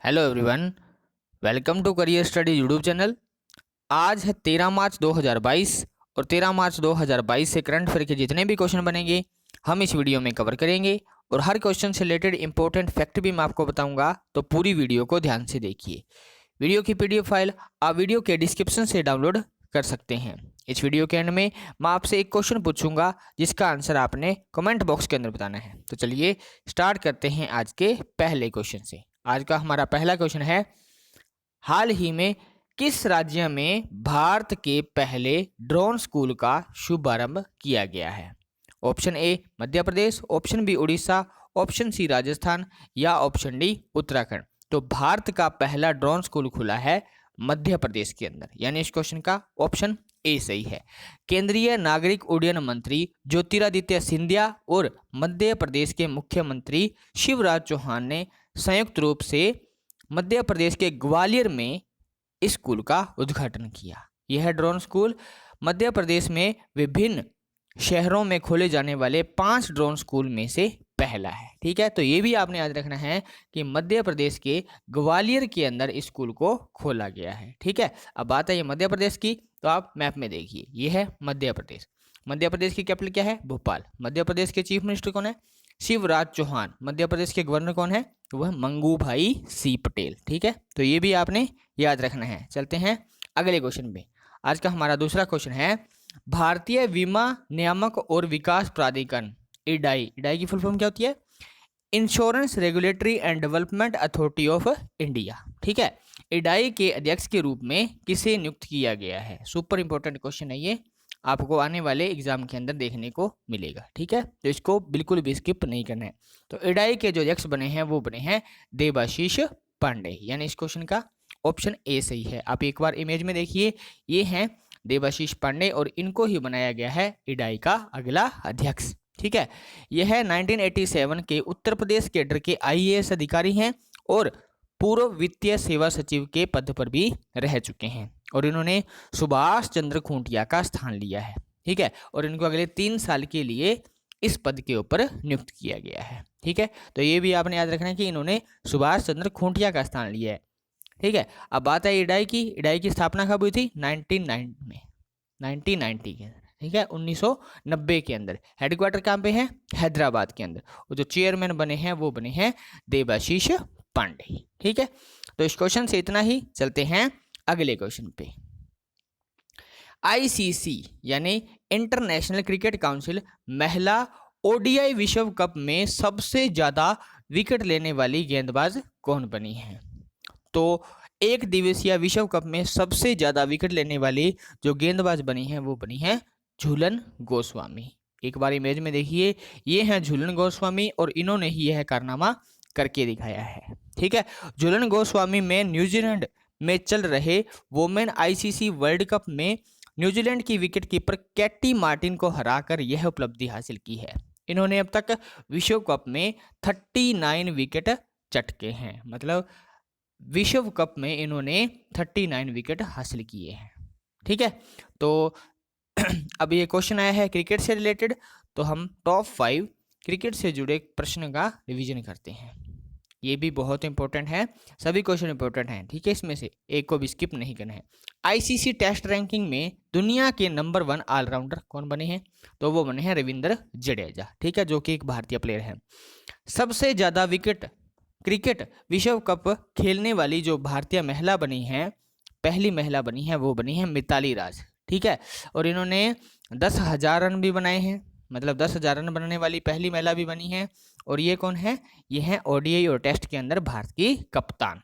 Hello everyone, welcome to career study YouTube channel. आज है 13 मार्च 2022 और 13 मार्च 2022 से करंट अफेयर के जितने भी क्वेश्चन बनेंगे हम इस वीडियो में कवर करेंगे और हर क्वेश्चन से रिलेटेड इंपॉर्टेंट फैक्ट भी मैं आपको बताऊंगा, तो पूरी वीडियो को ध्यान से देखिए। वीडियो की पीडीएफ फाइल आप वीडियो के डिस्क्रिप्शन से डाउनलोड कर सकते हैं। इस वीडियो के एंड में मैं आपसे एक क्वेश्चन पूछूंगा जिसका आंसर आपने कमेंट बॉक्स के अंदर बताना है। तो चलिए स्टार्ट करते हैं आज के पहले क्वेश्चन से। आज का हमारा पहला क्वेश्चन है, हाल ही में किस राज्य में भारत के पहले ड्रोन स्कूल का शुभारंभ किया गया है? Option A Madhya Pradesh, option B Orissa, option C Rajasthan या ऑप्शन डी उत्तराखंड। तो भारत का पहला ड्रोन स्कूल खुला है मध्य प्रदेश के अंदर, यानी इस क्वेश्चन का ऑप्शन ए सही है। केंद्रीय नागरिक उड्डयन मंत्री ज्योतिरादित्य सिंधिया और मध्य प्रदेश के मुख्यमंत्री शिवराज चौहान ने संयुक्त रूप से मध्य प्रदेश के ग्वालियर में इस स्कूल का उद्घाटन किया। यह ड्रोन स्कूल मध्य प्रदेश में विभिन्न शहरों में खोले जाने वाले 5 ड्रोन स्कूल में से पहला है। ठीक है, तो ये भी आपने याद रखना है कि मध्य प्रदेश के ग्वालियर के अंदर इस स्कूल को खोला गया है। ठीक है, अब बात है ये मध्य प्रदेश की, तो आप मैप में देखिए, ये है मध्य प्रदेश। मध्य प्रदेश की कैपिटल क्या है? भोपाल। मध्य प्रदेश के चीफ मिनिस्टर कौन है? शिवराज चौहान। मध्य प्रदेश के गवर्नर कौन है? वह मंगू भाई सी पटेल। ठीक है, तो ये भी आपने याद रखना है। चलते हैं अगले क्वेश्चन पे। आज का हमारा दूसरा क्वेश्चन है, भारतीय बीमा नियामक और विकास प्राधिकरण इडाई, इडाई की फुल फॉर्म क्या होती है? Insurance regulatory and development authority of India. ठीक है, इडाई के अध्यक्ष के रूप में किसे नियुक्त किया गया है? सुपर इंपॉर्टेंट क्वेश्चन है ये, आपको आने वाले एग्जाम के अंदर देखने को मिलेगा। ठीक है, तो इसको बिल्कुल भी स्किप नहीं करना है। तो इडाई के जो अध्यक्ष बने हैं वो बने हैं देबाशीष पांडे, यानी इस क्वेश्चन का ऑप्शन ए सही है। आप एक बार इमेज में देखिए, ये हैं देबाशीष पांडे और इनको ही बनाया गया है इडाई का अगला अध्यक्ष। ठीक है, यह 1987 के उत्तर प्रदेश कैडर के आईएएस अधिकारी हैं और पूर्व वित्तीय सेवा सचिव के पद पर भी रह चुके हैं और इन्होंने सुभाष चंद्र खूंटिया का स्थान लिया है। ठीक है, और इनको अगले 3 साल के लिए इस पद के ऊपर नियुक्त किया गया है। ठीक है, तो ये भी आपने याद रखना है कि इन्होंने सुभाष चंद्र खूंटिया का स्थान लिया है। ठीक है, अब बात है इडाई की। इडाई की स्थापना कब हुई थी? 1990 में, 1990 के अंदर। ठीक है, 1990 के अंदर। हेडक्वार्टर कहाँ पे है? हैदराबाद के अंदर। और जो चेयरमैन बने हैं वो बने हैं देबाशीष पांडे। ठीक है, तो इस क्वेश्चन से इतना ही। चलते हैं अगले क्वेश्चन पे। आईसीसी यानी इंटरनेशनल क्रिकेट काउंसिल महिला ओडीआई विश्व कप में सबसे ज्यादा विकेट लेने वाली गेंदबाज कौन बनी है? तो एक दिवसीय विश्व कप में सबसे ज्यादा विकेट लेने वाली जो गेंदबाज बनी है वो बनी है झूलन गोस्वामी। एक बार इमेज में देखिए, ये हैं झूलन गोस्वामी और इन्होंने ही यह कारनामा करके दिखाया है। ठीक है, झूलन गोस्वामी में न्यूजीलैंड में चल रहे वोमेन आईसीसी वर्ल्ड कप में न्यूजीलैंड की विकेट कीपर कैटी मार्टिन को हराकर यह उपलब्धि हासिल की है। इन्होंने अब तक विश्व कप में 39 विकेट चटके हैं, मतलब विश्व कप में इन्होंने 39 विकेट हासिल किए हैं। ठीक है, तो अब ये क्वेश्चन आया है क्रिकेट से रिलेटेड, तो हम टॉप 5 क्रिकेट से जुड़े प्रश्न का रिवीजन करते हैं। ये भी बहुत इंपॉर्टेंट है, सभी क्वेश्चन इंपॉर्टेंट हैं। ठीक है, इसमें से एक को भी स्किप नहीं करना है। आईसीसी टेस्ट रैंकिंग में दुनिया के नंबर 1 ऑलराउंडर कौन बने हैं? तो वो बने हैं रविंद्र जडेजा। ठीक है, जो कि एक भारतीय प्लेयर है। सबसे ज्यादा विकेट क्रिकेट विश्व कप खेलने वाली जो भारतीय महिला बनी है, पहली महिला बनी है, वो बनी है मिताली राज। ठीक है, और इन्होंने 10,000 रन भी बनाए हैं, मतलब 10,000 रन बनाने वाली पहली महिला भी बनी है। और ये कौन है? ये है ओडीआई और टेस्ट के अंदर भारत की कप्तान।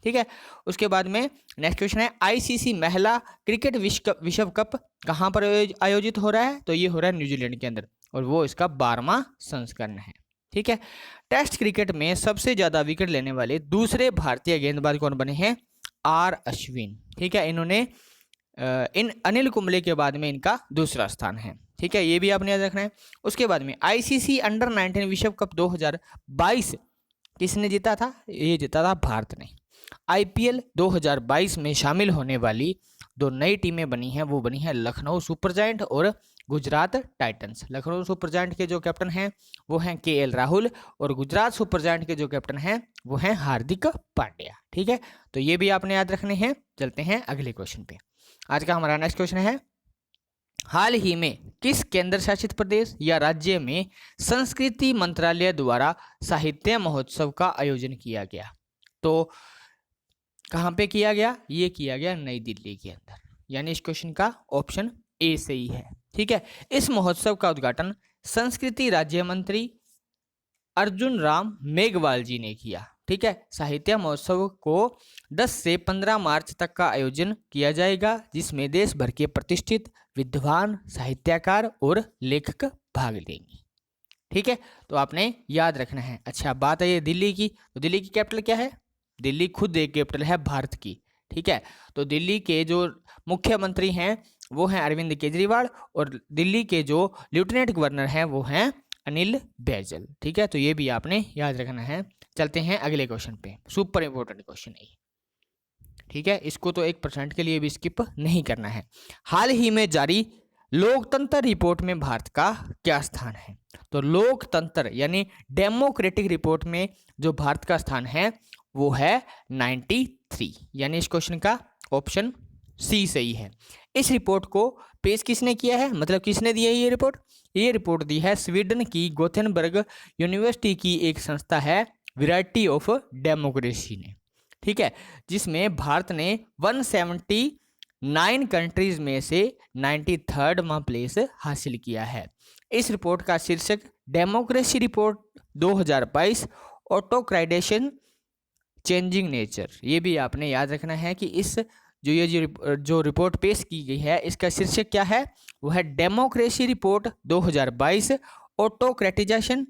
ठीक है, उसके बाद में नेक्स्ट क्वेश्चन है, आईसीसी महिला क्रिकेट विश्व कप कहाँ पर आयोजित हो रहा है? तो ये हो रहा है न्यूजीलैंड के अंदर और वो इसका 12वां संस्करण है। ठीक है, टेस्ट क्रिकेट में सबसे ज्यादा विकेट लेने वाले दूसरे भारतीय गेंदबाज कौन बने हैं? आर अश्विन। ठीक है, इन्होंने इन अनिल कुंबले के बाद में इनका दूसरा स्थान है। ठीक है, ये भी आपने याद रखना है। उसके बाद में आईसीसी अंडर 19 विश्व कप 2022 किसने जीता था? ये जीता था भारत ने। आईपीएल 2022 में शामिल होने वाली दो नई टीमें बनी हैं, वो बनी है लखनऊ सुपर जायंट और Gujarat Titans. Lucknow super giant के जो कैप्टन हैं वो हैं KL राहुल, और गुजरात सुपर जायंट के जो कैप्टन हैं वो हैं हार्दिक पांड्या। ठीक है, तो ये भी आपने याद रखने हैं। चलते हैं अगले क्वेश्चन पे। आज का हमारा नेक्स्ट क्वेश्चन है, हाल ही में किस केंद्र शासित प्रदेश या राज्य में संस्कृति मंत्रालय द्वारा साहित्य महोत्सव का आयोजन किया गया? तो कहाँ पे किया गया? ये किया गया नई दिल्ली के अंदर, यानी इस क्वेश्चन का ऑप्शन ए सही है। ठीक है, इस महोत्सव का उद्घाटन संस्कृति राज्य मंत्री अर्जुन राम मेघवाल जी ने किया। ठीक है, साहित्य महोत्सव को 10 से 15 मार्च तक का आयोजन किया जाएगा, जिसमें देश भर के प्रतिष्ठित विद्वान, साहित्यकार और लेखक भाग लेंगे। ठीक है, तो आपने याद रखना है। अच्छा, बात है ये दिल्ली की, तो दिल्ली की कैपिटल क्या है? दिल्ली खुद एक कैपिटल है भारत की। ठीक है, तो दिल्ली के जो मुख्यमंत्री हैं वो हैं अरविंद केजरीवाल, और दिल्ली के जो लेफ्टिनेंट गवर्नर हैं वो हैं अनिल बैजल। ठीक है, तो ये भी आपने याद रखना है। चलते हैं अगले क्वेश्चन पे, सुपर इंपॉर्टेंट क्वेश्चन है। ठीक है, इसको तो 1% के लिए भी स्किप नहीं करना है। हाल ही में जारी लोकतंत्र रिपोर्ट में भारत का क्या स्थान है? तो लोकतंत्र यानी डेमोक्रेटिक रिपोर्ट में जो भारत का स्थान है वो है 93, यानी इस क्वेश्चन का ऑप्शन सी सही है। इस रिपोर्ट को पेश किसने किया है, मतलब किसने दी है ये रिपोर्ट? ये रिपोर्ट दी है स्वीडन की गोथेनबर्ग यूनिवर्सिटी की एक संस्था है वैरायटी ऑफ डेमोक्रेसी ने। ठीक है, जिसमें भारत ने 179 कंट्रीज में से 93वां प्लेस हासिल किया है। इस रिपोर्ट का शीर्षक डेमोक्रेसी रिपोर्ट 2022 ऑटोक्रेटेशन चेंजिंग नेचर। ये भी आपने याद रखना है कि इस जो रिपोर्ट पेश की गई है इसका शीर्षक क्या है? वो है डेमोक्रेसी रिपोर्ट 2022 ऑटोक्रेटिजेशन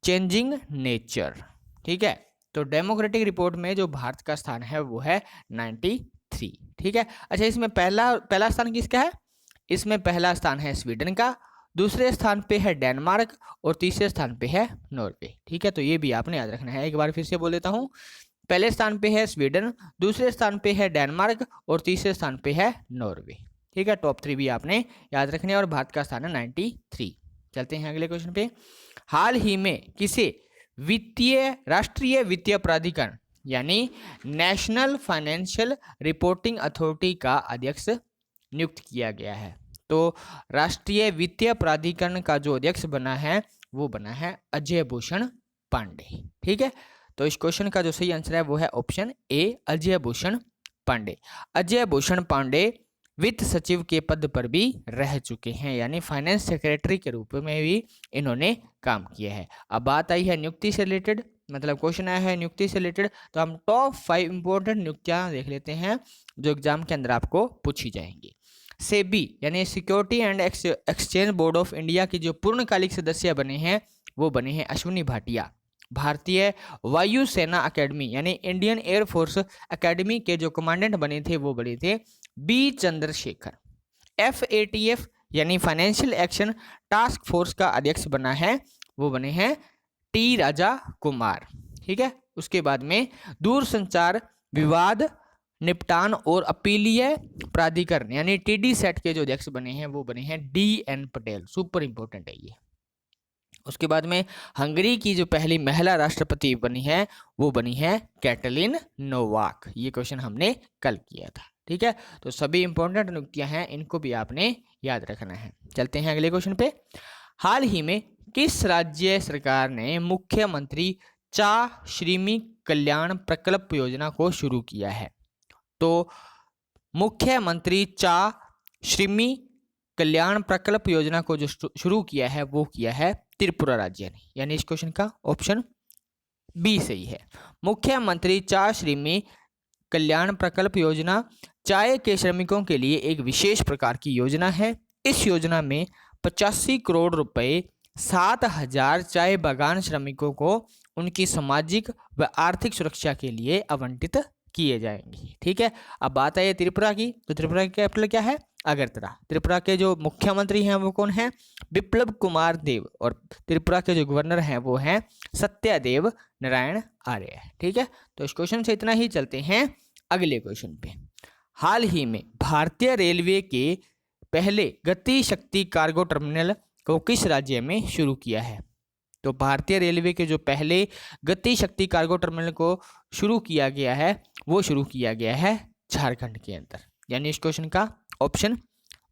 चेंजिंग नेचर। ठीक है, तो डेमोक्रेटिक रिपोर्ट में जो भारत का स्थान है वो है 93। ठीक है, अच्छा, इसमें पहला स्थान किसका है? इसमें पहला स्थान है स्वीडन का, दूसरे स्थान पे है डेनमार्क, और तीसरे स्थान पे है नॉर्वे। ठीक है, तो ये भी आपने याद रखना है। एक बार फिर से बोल देता हूँ, पहले स्थान पे है स्वीडन, दूसरे स्थान पे है डेनमार्क, और तीसरे स्थान पे है नॉर्वे। ठीक है, टॉप 3 भी आपने याद रखने, और भारत का स्थान है 93। चलते हैं अगले क्वेश्चन पे। हाल ही में किसे राष्ट्रीय वित्तीय प्राधिकरण यानी नेशनल फाइनेंशियल रिपोर्टिंग अथॉरिटी का अध्यक्ष नियुक्त किया गया है? तो राष्ट्रीय वित्तीय प्राधिकरण का जो अध्यक्ष बना है वो बना है अजय भूषण पांडे। ठीक है, तो इस क्वेश्चन का जो सही आंसर है वो है ऑप्शन ए, अजय भूषण पांडे। अजय भूषण पांडे वित्त सचिव के पद पर भी रह चुके हैं, यानी फाइनेंस सेक्रेटरी के रूप में भी इन्होंने काम किया है। अब बात आई है नियुक्ति से रिलेटेड, मतलब क्वेश्चन आया है नियुक्ति से रिलेटेड, तो हम टॉप 5 इंपॉर्टेंट नियुक्तियां देख लेते हैं जो एग्जाम के अंदर आपको पूछी जाएंगी। सेबी यानी security and exchange board of India की जो पूर्णकालिक सदस्य बने हैं वो बने हैं अश्विनी भाटिया। भारतीय वायुसेना अकेडमी यानी इंडियन एयरफोर्स अकेडमी के जो कमांडेंट बने थे वो बने थे बी चंद्रशेखर। FATF यानी फाइनेंशियल एक्शन टास्क फोर्स का अध्यक्ष बना है वो बने हैं T राजा कुमार। ठीक है, उसके बाद में दूरसंचार विवाद निपटान और अपीलीय प्राधिकरण यानी TDSAT के जो अध्यक्ष बने हैं वो बने हैं DN पटेल। सुपर इंपॉर्टेंट है ये। उसके बाद में हंगरी की जो पहली महिला राष्ट्रपति बनी है वो बनी है कैटलिन नोवाक। ये क्वेश्चन हमने कल किया था। ठीक है, तो सभी इंपॉर्टेंट नियुक्तियां हैं, इनको भी आपने याद रखना है। चलते हैं अगले क्वेश्चन पे। हाल ही में किस राज्य सरकार ने मुख्यमंत्री चा श्रीमी कल्याण प्रकल्प योजना को शुरू किया है? तो मुख्यमंत्री चा श्रीमी कल्याण प्रकल्प योजना को जो शुरू किया है वो किया है त्रिपुरा राज्य ने, यानी इस क्वेश्चन का ऑप्शन बी सही है। मुख्यमंत्री चा श्रीमी कल्याण प्रकल्प योजना चाय के श्रमिकों के लिए एक विशेष प्रकार की योजना है। इस योजना में 85 करोड़ रुपए 7,000 चाय बागान श्रमिकों को उनकी सामाजिक व आर्थिक सुरक्षा के लिए आवंटित किए जाएंगे। ठीक है, अब बात है त्रिपुरा की, तो त्रिपुरा की कैपिटल क्या है? अगरतला। त्रिपुरा के जो मुख्यमंत्री हैं वो कौन है? बिप्लब कुमार देव, और त्रिपुरा के जो गवर्नर हैं वो हैं सत्यदेव नारायण आर्य। ठीक है, तो इस क्वेश्चन से इतना ही। चलते हैं अगले क्वेश्चन पे। हाल ही में भारतीय रेलवे के पहले गति शक्ति कार्गो टर्मिनल को किस राज्य में शुरू किया है? तो भारतीय रेलवे के जो पहले गति शक्ति कार्गो टर्मिनल को शुरू किया गया है वो शुरू किया गया है झारखंड के अंदर, यानी इस क्वेश्चन का ऑप्शन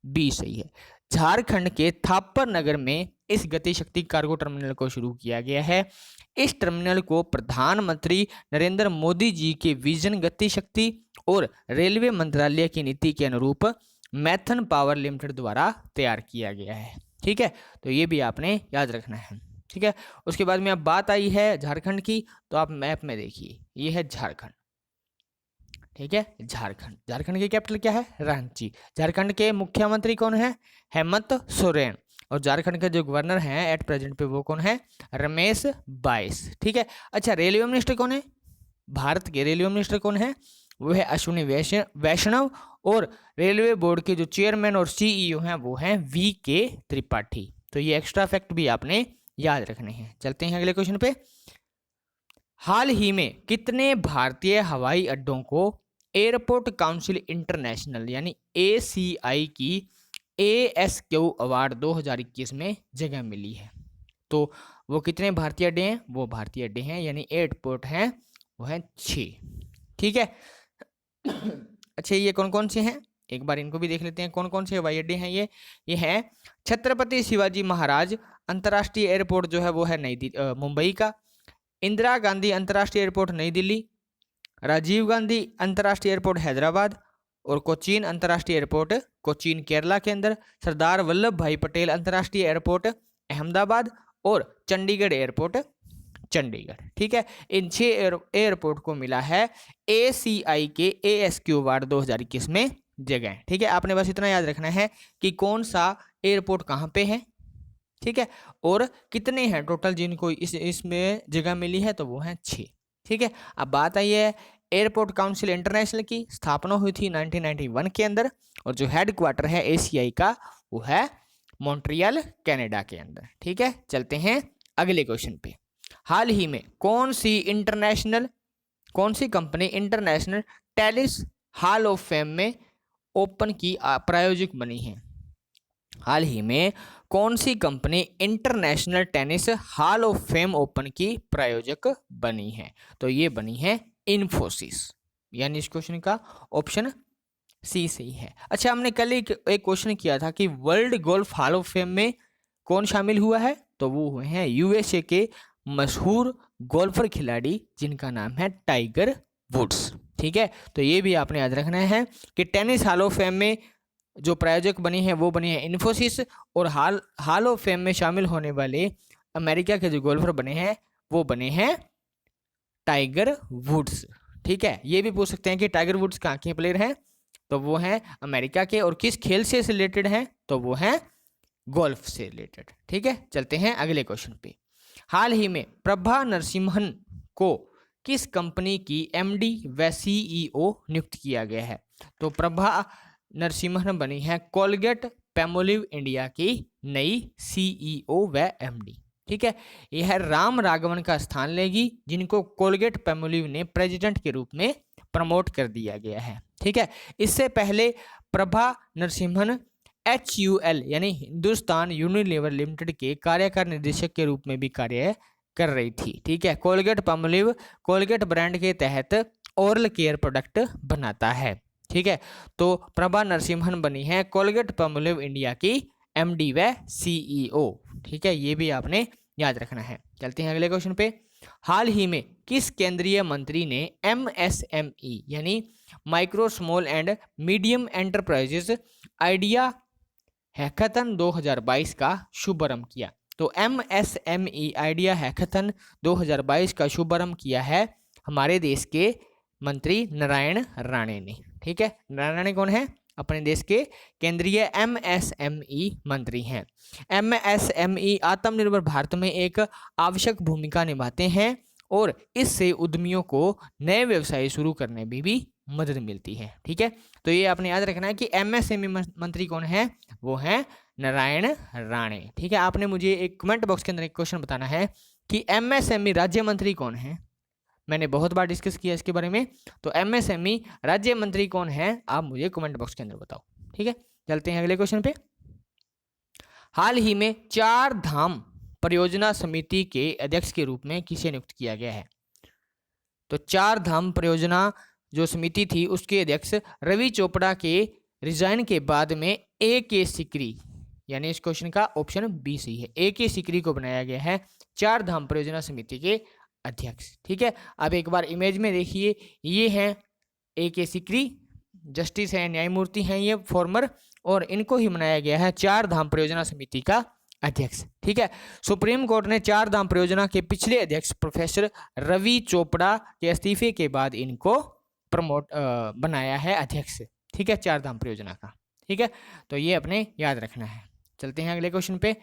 बी सही है। झारखंड के थापर नगर में इस गति शक्ति कार्गो टर्मिनल को शुरू किया गया है। इस टर्मिनल को प्रधानमंत्री नरेंद्र मोदी जी के विजन गति शक्ति और रेलवे मंत्रालय की नीति के अनुरूप मैथन पावर लिमिटेड द्वारा तैयार किया गया है। ठीक है, तो ये भी आपने याद रखना है। ठीक है, उसके बाद में अब बात आई है झारखंड की, तो आप मैप में देखिए, ये है झारखंड। ठीक है, झारखंड, झारखंड की कैपिटल क्या है? रांची। झारखंड के मुख्यमंत्री कौन है? हेमंत सोरेन। और झारखंड के जो गवर्नर हैं एट प्रेजेंट पे वो कौन है? रमेश बाइस। ठीक है, अच्छा रेलवे मिनिस्टर कौन है? भारत के रेलवे मिनिस्टर कौन है? वो है अश्विनी वैष्णव। और रेलवे बोर्ड के जो चेयरमैन और सीईओ हैं वो हैं VK त्रिपाठी। तो ये एक्स्ट्रा फैक्ट भी आपने याद रखने हैं। चलते हैं अगले क्वेश्चन पे। हाल ही में कितने भारतीय हवाई अड्डों को एयरपोर्ट काउंसिल इंटरनेशनल यानी ACI की ASQ अवार्ड 2021 में जगह मिली है? तो वो कितने भारतीय अड्डे हैं? वो भारतीय अड्डे हैं यानी एयरपोर्ट हैं वो हैं 6। ठीक है, अच्छा ये कौन कौन से हैं? एक बार इनको भी देख लेते हैं, कौन कौन से हवाई अड्डे हैं ये हैं छत्रपति शिवाजी महाराज अंतर्राष्ट्रीय एयरपोर्ट जो है वो है मुंबई का, इंदिरा गांधी अंतर्राष्ट्रीय एयरपोर्ट नई दिल्ली, राजीव गांधी अंतर्राष्ट्रीय एयरपोर्ट हैदराबाद, और कोचीन अंतर्राष्ट्रीय एयरपोर्ट कोचीन केरला के अंदर, सरदार वल्लभ भाई पटेल अंतर्राष्ट्रीय एयरपोर्ट अहमदाबाद, और चंडीगढ़ एयरपोर्ट चंडीगढ़। ठीक है, इन 6 एयरपोर्ट को मिला है ACI के ASQ अवार्ड 2021 में जगह। ठीक है, आपने बस इतना याद रखना है कि कौन सा एयरपोर्ट कहाँ पे है। ठीक है, और कितने हैं टोटल जिनको इसमें जगह मिली है, तो वो हैं 6। ठीक है, अब बात आई है एयरपोर्ट काउंसिल इंटरनेशनल की। स्थापना हुई थी 1991 के अंदर, और जो हेडक्वार्टर है ACI का वो है मॉन्ट्रियल कनाडा के अंदर। ठीक है, चलते हैं अगले क्वेश्चन पे। हाल ही में कौन सी company international tennis hall of fame में ओपन की प्रायोजक बनी है? हाल ही में कौन सी company international tennis hall of fame open की प्रायोजक बनी है? तो ये बनी है इन्फोसिस, यानी इस क्वेश्चन का ऑप्शन सी सही है। अच्छा, हमने कल एक क्वेश्चन किया था कि world golf hall of fame में कौन शामिल हुआ है? तो वो हुए हैं USA के मशहूर गोल्फर खिलाड़ी जिनका नाम है टाइगर वुड्स। ठीक है, तो ये भी आपने याद रखना है कि टेनिस हॉल ऑफ फेम में जो प्रायोजक बनी है वो बनी है इन्फोसिस, और हॉल ऑफ फेम में शामिल होने वाले अमेरिका के जो गोल्फर बने हैं वो बने हैं टाइगर वुड्स। ठीक है, ये भी पूछ सकते हैं कि टाइगर वुड्स कहाँ के प्लेयर हैं? तो वो हैं अमेरिका के, और किस खेल से रिलेटेड हैं? तो वो हैं गोल्फ से रिलेटेड। ठीक है, चलते हैं अगले क्वेश्चन पे। हाल ही में प्रभा नरसिम्हन को किस कंपनी की MD व CEO नियुक्त किया गया है? तो प्रभा नरसिम्हन बनी है कोलगेट पैमोलिव इंडिया की नई CEO व MD। ठीक है, यह राम राघवन का स्थान लेगी जिनको कोलगेट पैमोलिव ने प्रेसिडेंट के रूप में प्रमोट कर दिया गया है। ठीक है, इससे पहले प्रभा नरसिम्हन HUL यानी हिंदुस्तान यूनिलीवर लिमिटेड के कार्यकारी निदेशक के रूप में भी कार्य कर रही थी। ठीक है, कोलगेट पैमोलिव कोलगेट ब्रांड के तहत ओरल केयर प्रोडक्ट बनाता है। ठीक है, तो प्रभा नरसिम्हन बनी है कोलगेट पैमोलिव इंडिया की MD व CEO। ठीक है, ये भी आपने याद रखना है। चलते हैं अगले क्वेश्चन पे। हाल ही में किस केंद्रीय मंत्री ने MSME यानी micro small and medium enterprises idea hackathon 2022 का शुभारंभ किया? तो MSME आइडिया हैकाथन 2022 का शुभारंभ किया है हमारे देश के मंत्री नारायण राणे ने। ठीक है, नारायण राणे कौन है? अपने देश के केंद्रीय MSME मंत्री हैं। MSME आत्मनिर्भर भारत में एक आवश्यक भूमिका निभाते हैं और इससे उद्यमियों को नए व्यवसाय शुरू करने में भी मदद मिलती है। ठीक है, तो ये आपने याद रखना है कि MSME मंत्री कौन है? वो है नारायण राणे। ठीक है, आपने मुझे एक कमेंट बॉक्स के अंदर एक क्वेश्चन बताना है कि MSME राज्य मंत्री कौन है? मैंने बहुत बार डिस्कस किया इसके बारे में, तो MSME राज्य मंत्री कौन है आप मुझे कमेंट बॉक्स के अंदर बताओ। ठीक है, चलते हैं अगले क्वेश्चन पे। हाल ही में 4 धाम परियोजना समिति के अध्यक्ष के रूप में किसे नियुक्त किया गया है? तो 4 धाम परियोजना जो समिति थी उसके अध्यक्ष रवि चोपड़ा के रिजाइन के बाद में ए के सिकरी, यानी इस क्वेश्चन का ऑप्शन बी सही है, ए के सिकरी को बनाया गया है 4 धाम परियोजना समिति के अध्यक्ष। ठीक है, अब एक बार इमेज में देखिए, ये हैं ए के सिकरी, जस्टिस है, न्यायमूर्ति हैं ये फॉर्मर, और इनको ही बनाया गया है 4 धाम परियोजना समिति का अध्यक्ष। ठीक है, सुप्रीम कोर्ट ने 4 धाम परियोजना के पिछले अध्यक्ष प्रोफेसर रवि चोपड़ा के इस्तीफे के बाद इनको बनाया है अध्यक्ष। ठीक है, 4 धाम परियोजना का। ठीक है, तो ये अपने याद रखना है। चलते हैं अगले क्वेश्चन पे।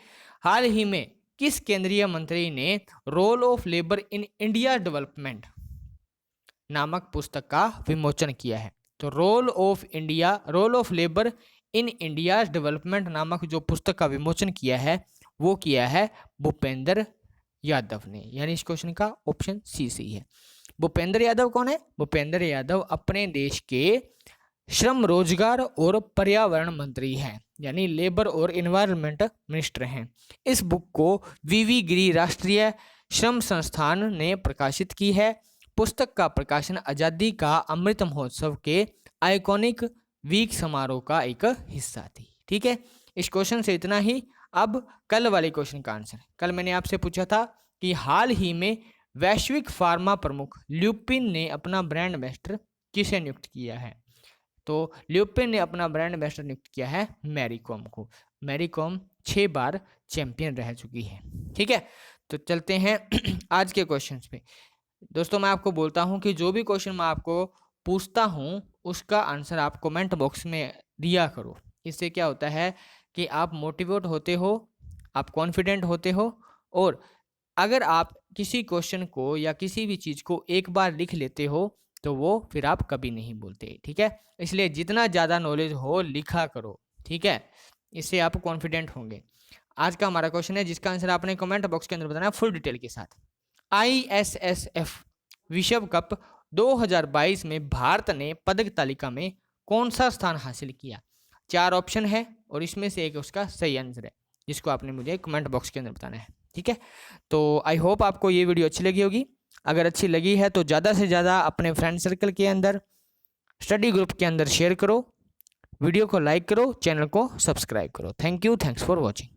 हाल ही में किस केंद्रीय मंत्री ने role of labour in India development नामक पुस्तक का विमोचन किया है? तो role of labour in India development नामक जो पुस्तक का विमोचन किया है वो किया है भूपेंद्र यादव ने, यानी इस क्वेश्चन का ऑप्शन सी सही है। भूपेंद्र यादव कौन है? भूपेंद्र यादव अपने देश के श्रम, रोजगार और पर्यावरण मंत्री हैं, यानी लेबर और एनवायरनमेंट मिनिस्टर हैं। इस बुक को वीवी गिरी राष्ट्रीय श्रम संस्थान ने प्रकाशित की है। पुस्तक का प्रकाशन आज़ादी का अमृत महोत्सव के आइकॉनिक वीक समारोह का एक हिस्सा थी। ठीक है, इस क्वेश्चन से इतना ही। अब कल वाले क्वेश्चन का आंसर। कल मैंने आपसे पूछा था कि हाल ही में वैश्विक फार्मा प्रमुख ल्यूपिन ने अपना ब्रांड एम्बेसडर किसे नियुक्त किया है? तो ल्यूपिन ने अपना ब्रांड एम्बेसडर नियुक्त किया है मैरी कॉम को। मैरी कॉम 6 बार चैंपियन रह चुकी है। ठीक है, तो चलते हैं आज के क्वेश्चंस पे। दोस्तों, मैं आपको बोलता हूं कि जो भी क्वेश्चन मैं आपको पूछता हूं उसका आंसर आप कमेंट बॉक्स में दिया करो। इससे क्या होता है कि आप मोटिवेट होते हो, आप कॉन्फिडेंट होते हो, और अगर आप किसी क्वेश्चन को या किसी भी चीज़ को एक बार लिख लेते हो तो वो फिर आप कभी नहीं बोलते। ठीक है, इसलिए जितना ज़्यादा नॉलेज हो लिखा करो। ठीक है, इससे आप कॉन्फिडेंट होंगे। आज का हमारा क्वेश्चन है जिसका आंसर आपने कमेंट बॉक्स के अंदर बताना फुल डिटेल के साथ। ISSF विश्व कप 2022 में भारत ने पदक तालिका में कौन सा स्थान हासिल किया? 4 ऑप्शन है और इसमें से एक उसका सही आंसर है, जिसको आपने मुझे कमेंट बॉक्स के अंदर बताना है। ठीक है, तो आई होप आपको ये वीडियो अच्छी लगी होगी। अगर अच्छी लगी है तो ज़्यादा से ज़्यादा अपने फ्रेंड सर्कल के अंदर, स्टडी ग्रुप के अंदर शेयर करो, वीडियो को लाइक करो, चैनल को सब्सक्राइब करो। Thank you, thanks for watching.